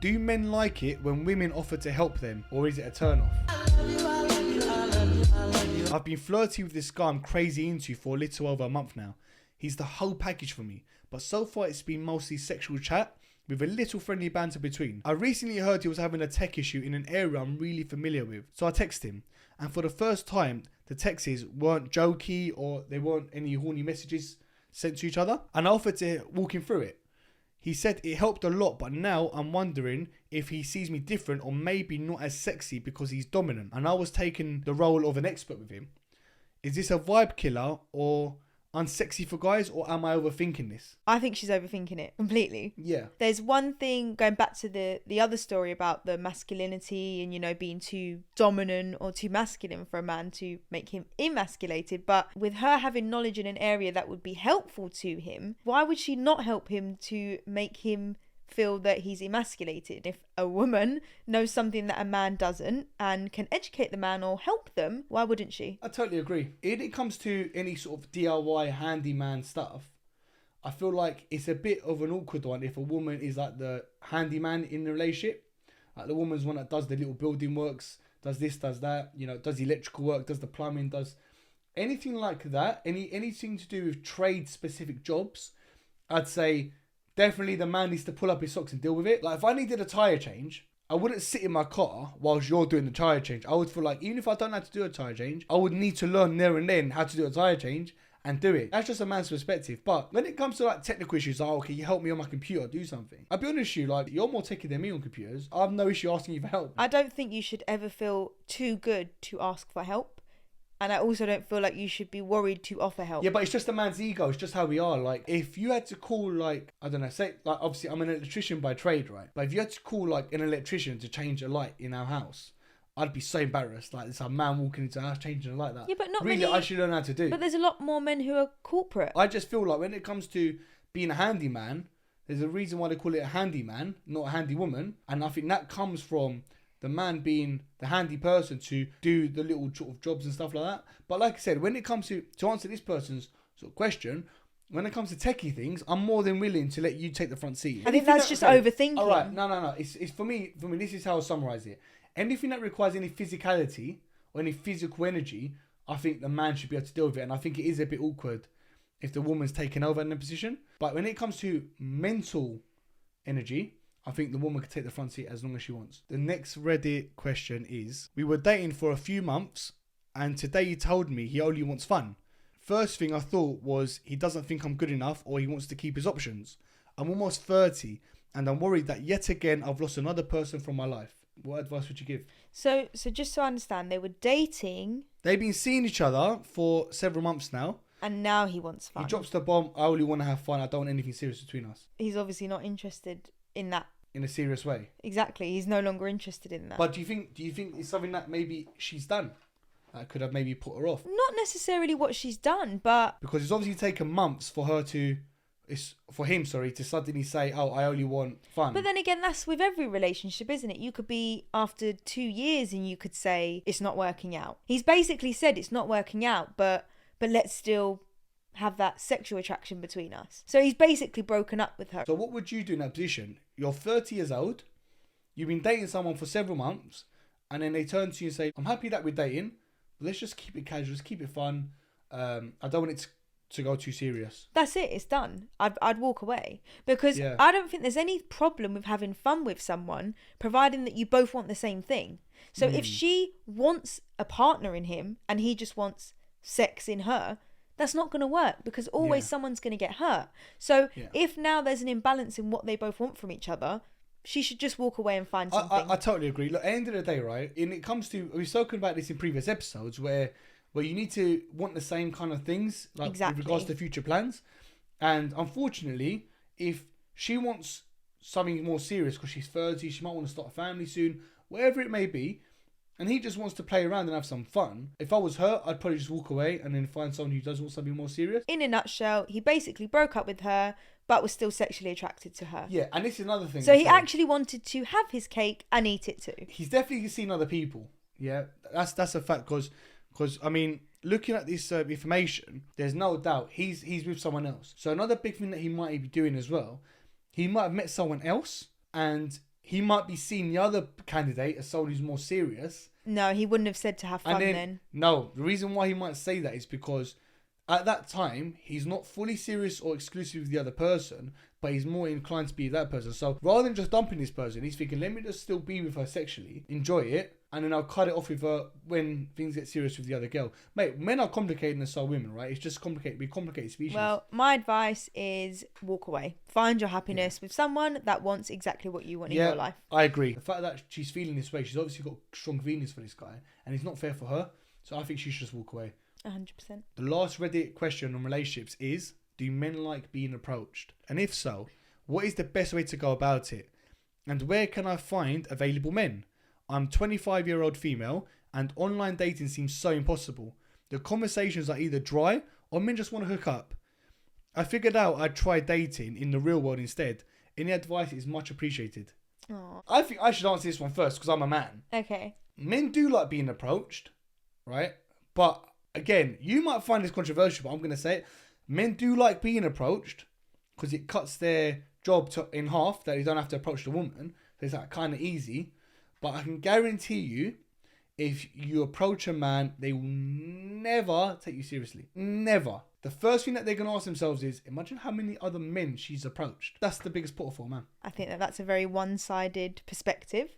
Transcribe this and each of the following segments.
Do men like it when women offer to help them, or is it a turn off? I've been flirty with this guy I'm crazy into for a little over a month now. He's the whole package for me, but so far it's been mostly sexual chat with a little friendly banter between. I recently heard he was having a tech issue in an area I'm really familiar with, so I texted him, and for the first time the texts weren't jokey or there weren't any horny messages sent to each other, and I offered to walk him through it. He said it helped a lot, but now I'm wondering if he sees me different or maybe not as sexy because he's dominant and I was taking the role of an expert with him. Is this a vibe killer or unsexy for guys, or am I overthinking this? I think she's overthinking it completely. Yeah. There's one thing, going back to the other story about the masculinity and, you know, being too dominant or too masculine for a man to make him emasculated. But with her having knowledge in an area that would be helpful to him, why would she not help him to make him feel that he's emasculated? If a woman knows something that a man doesn't and can educate the man or help them, why wouldn't she? I totally agree. When it comes to any sort of DIY handyman stuff, I feel like it's a bit of an awkward one if a woman is like the handyman in the relationship. Like the woman's one that does the little building works, does this, does that, you know, does the electrical work, does the plumbing, does anything like that, anything to do with trade specific jobs. I'd say definitely the man needs to pull up his socks and deal with it. Like if I needed a tyre change, I wouldn't sit in my car whilst you're doing the tyre change. I would feel like even if I don't know how to do a tyre change, I would need to learn there and then how to do a tyre change and do it. That's just a man's perspective. But when it comes to like technical issues, like, okay, you help me on my computer, do something. I'll be honest with you, like you're more techy than me on computers. I have no issue asking you for help. I don't think you should ever feel too good to ask for help. And I also don't feel like you should be worried to offer help. Yeah, but it's just a man's ego. It's just how we are. Like, if you had to call, like, I don't know, say, like, obviously I'm an electrician by trade, right? But if you had to call, like, an electrician to change a light in our house, I'd be so embarrassed. Like, it's a man walking into our house changing a light. That Yeah, but not really, many... I should learn how to do. But there's a lot more men who are corporate. I just feel like when it comes to being a handyman, there's a reason why they call it a handyman, not a handy woman. And I think that comes from the man being the handy person to do the little sort of jobs and stuff like that. But like I said, when it comes to answer this person's sort of question, when it comes to techie things, I'm more than willing to let you take the front seat. I think that's just overthinking. All right, no. It's for me, this is how I summarize it. Anything that requires any physicality or any physical energy, I think the man should be able to deal with it. And I think it is a bit awkward if the woman's taken over in the position. But when it comes to mental energy, I think the woman can take the front seat as long as she wants. The next Reddit question is, we were dating for a few months and today he told me he only wants fun. First thing I thought was he doesn't think I'm good enough or he wants to keep his options. I'm almost 30 and I'm worried that yet again I've lost another person from my life. What advice would you give? So just so I understand, they were dating. They've been seeing each other for several months now. And now he wants fun. He drops the bomb, I only want to have fun, I don't want anything serious between us. He's obviously not interested in that. In a serious way. Exactly, he's no longer interested in that. But do you think it's something that maybe she's done that could have maybe put her off? Not necessarily what she's done, but because it's obviously taken months for him to suddenly say, oh, I only want fun. But then again, that's with every relationship, isn't it? You could be after 2 years and you could say it's not working out. He's basically said it's not working out, but let's still have that sexual attraction between us. So he's basically broken up with her. So what would you do in that position? You're 30 years old, you've been dating someone for several months, and then they turn to you and say, I'm happy that we're dating, but let's just keep it casual, just keep it fun. I don't want it to go too serious. That's it, it's done. I'd walk away. Because I don't think there's any problem with having fun with someone, providing that you both want the same thing. So if she wants a partner in him, and he just wants sex in her, that's not going to work because always someone's going to get hurt. So if now there's an imbalance in what they both want from each other, she should just walk away and find something. I totally agree. Look, at the end of the day, right, and it comes to, we've spoken about this in previous episodes where you need to want the same kind of things, like with regards to future plans. And unfortunately, if she wants something more serious because she's 30, she might want to start a family soon, whatever it may be, and he just wants to play around and have some fun. If I was her, I'd probably just walk away and then find someone who does want something more serious. In a nutshell, he basically broke up with her, but was still sexually attracted to her. Yeah, and this is another thing. So he actually wanted to have his cake and eat it too. He's definitely seen other people. Yeah, that's a fact because I mean, looking at this information, there's no doubt he's with someone else. So another big thing that he might be doing as well, he might have met someone else and he might be seeing the other candidate as someone who's more serious. No, he wouldn't have said to have fun then. No, the reason why he might say that is because at that time, he's not fully serious or exclusive with the other person, but he's more inclined to be with that person. So rather than just dumping this person, he's thinking, let me just still be with her sexually, enjoy it, and then I'll cut it off with her when things get serious with the other girl. Mate, men are complicated and so are women, right? It's just complicated. We're complicated species. Well, my advice is walk away. Find your happiness with someone that wants exactly what you want in your life. I agree. The fact that she's feeling this way, she's obviously got strong feelings for this guy, and it's not fair for her. So I think she should just walk away. 100%. The last Reddit question on relationships is, do men like being approached? And if so, what is the best way to go about it? And where can I find available men? I'm 25-year-old female and online dating seems so impossible. The conversations are either dry or men just want to hook up. I figured out I'd try dating in the real world instead. Any advice is much appreciated. Aww. I think I should answer this one first because I'm a man. Okay. Men do like being approached, right? But again, you might find this controversial, but I'm going to say it. Men do like being approached because it cuts their job in half, that they don't have to approach the woman. So it's like kind of easy. But I can guarantee you, if you approach a man, they will never take you seriously. Never. The first thing that they're going to ask themselves is, imagine how many other men she's approached. That's the biggest pitfall, man. I think that's a very one-sided perspective.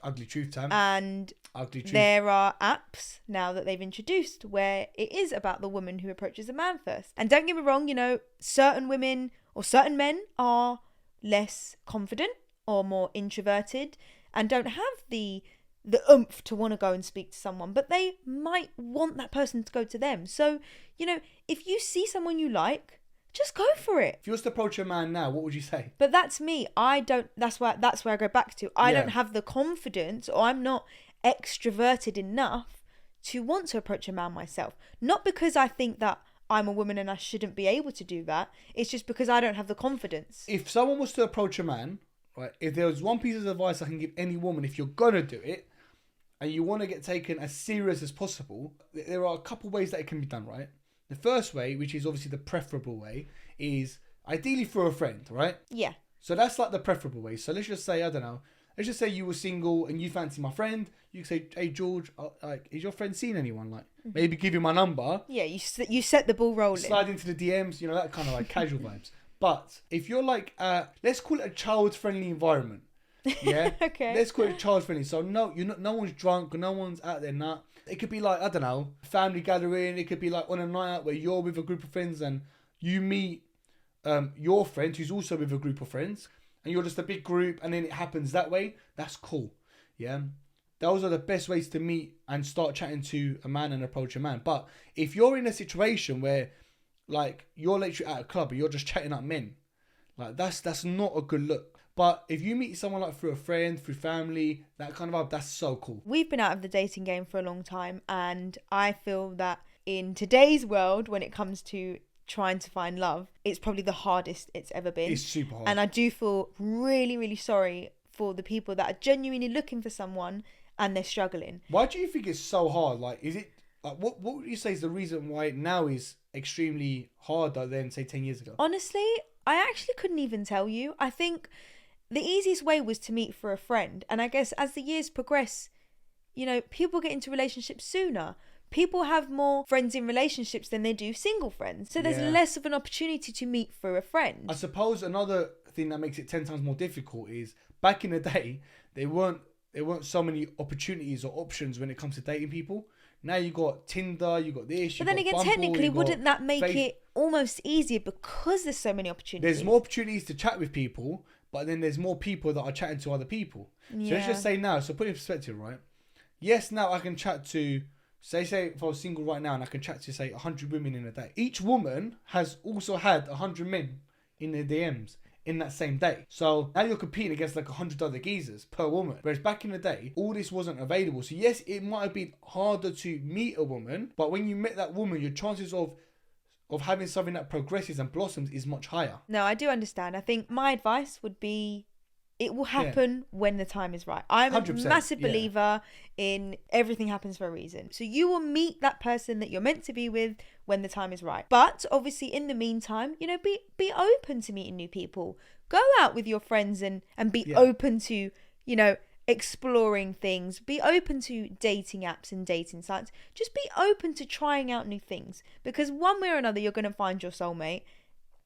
Ugly truth, Tam. And ugly truth. There are apps now that they've introduced where it is about the woman who approaches a man first. And don't get me wrong, you know, certain women or certain men are less confident or more introverted and don't have the oomph to want to go and speak to someone, but they might want that person to go to them. So, you know, if you see someone you like, just go for it. If you was to approach a man now, what would you say? But that's me. That's where I go back to. I don't have the confidence, or I'm not extroverted enough to want to approach a man myself. Not because I think that I'm a woman and I shouldn't be able to do that. It's just because I don't have the confidence. If someone was to approach a man, right, if there was one piece of advice I can give any woman, if you're going to do it, and you want to get taken as serious as possible, there are a couple ways that it can be done, right? The first way, which is obviously the preferable way, is ideally through a friend, right? Yeah. So that's like the preferable way. So let's just say, I don't know, let's just say you were single and you fancy my friend. You say, hey, George, like, is your friend seen anyone? Like, maybe give you my number. Yeah, you set the ball rolling. Slide into the DMs, you know, that kind of like casual vibes. But if you're like, let's call it a child-friendly environment. Yeah. Okay. Let's call it child friendly. So no one's drunk, no one's out there nut. It could be like, I don't know, family gathering. It could be like on a night out where you're with a group of friends and you meet your friend who's also with a group of friends, and you're just a big group, and then it happens that way. That's cool. Yeah. Those are the best ways to meet and start chatting to a man and approach a man. But if you're in a situation where like you're literally at a club and you're just chatting up men, like that's not a good look. But if you meet someone like through a friend, through family, that kind of vibe, that's so cool. We've been out of the dating game for a long time, and I feel that in today's world, when it comes to trying to find love, it's probably the hardest it's ever been. It's super hard. And I do feel really, really sorry for the people that are genuinely looking for someone and they're struggling. Why do you think it's so hard? Like, is it like what would you say is the reason why now is extremely harder than say 10 years ago? Honestly, I actually couldn't even tell you. I think the easiest way was to meet for a friend. And I guess as the years progress, you know, people get into relationships sooner. People have more friends in relationships than they do single friends. So there's less of an opportunity to meet for a friend. I suppose another thing that makes it 10 times more difficult is back in the day, there weren't so many opportunities or options when it comes to dating people. Now you got Tinder, you got this, but then again, Bumble, technically, wouldn't that make it almost easier because there's so many opportunities? There's more opportunities to chat with people, but then there's more people that are chatting to other people. Yeah. So let's just say now, so put it in perspective, right? Yes, now I can chat to, say if I was single right now and I can chat to, say, 100 women in a day. Each woman has also had 100 men in their DMs in that same day. So now you're competing against like 100 other geezers per woman. Whereas back in the day, all this wasn't available. So yes, it might have been harder to meet a woman, but when you met that woman, your chances of having something that progresses and blossoms is much higher. No, I do understand. I think my advice would be, it will happen when the time is right. I'm a massive believer in everything happens for a reason. So you will meet that person that you're meant to be with when the time is right. But obviously in the meantime, you know, be open to meeting new people. Go out with your friends and be open to you know, exploring things. Be open to dating apps and dating sites. Just be open to trying out new things, because one way or another you're going to find your soulmate,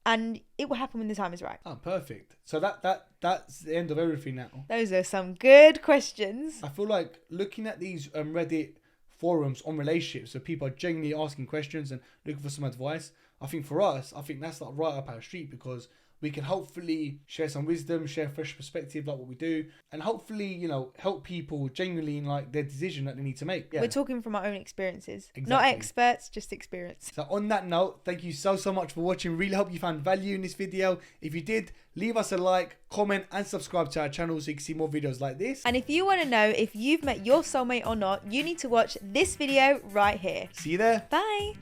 and it will happen when the time is right. Oh, perfect. So that's the end of everything now. Those are some good questions. I feel like looking at these Reddit forums on relationships, so people are genuinely asking questions and looking for some advice. I think for us, I think that's like right up our street, because we can hopefully share some wisdom, share fresh perspective like what we do, and hopefully, you know, help people genuinely in like their decision that they need to make. Yeah. We're talking from our own experiences. Exactly. Not experts, just experience. So on that note, thank you so much for watching. Really hope you found value in this video. If you did, leave us a like, comment and subscribe to our channel so you can see more videos like this. And if you want to know if you've met your soulmate or not, you need to watch this video right here. See you there. Bye.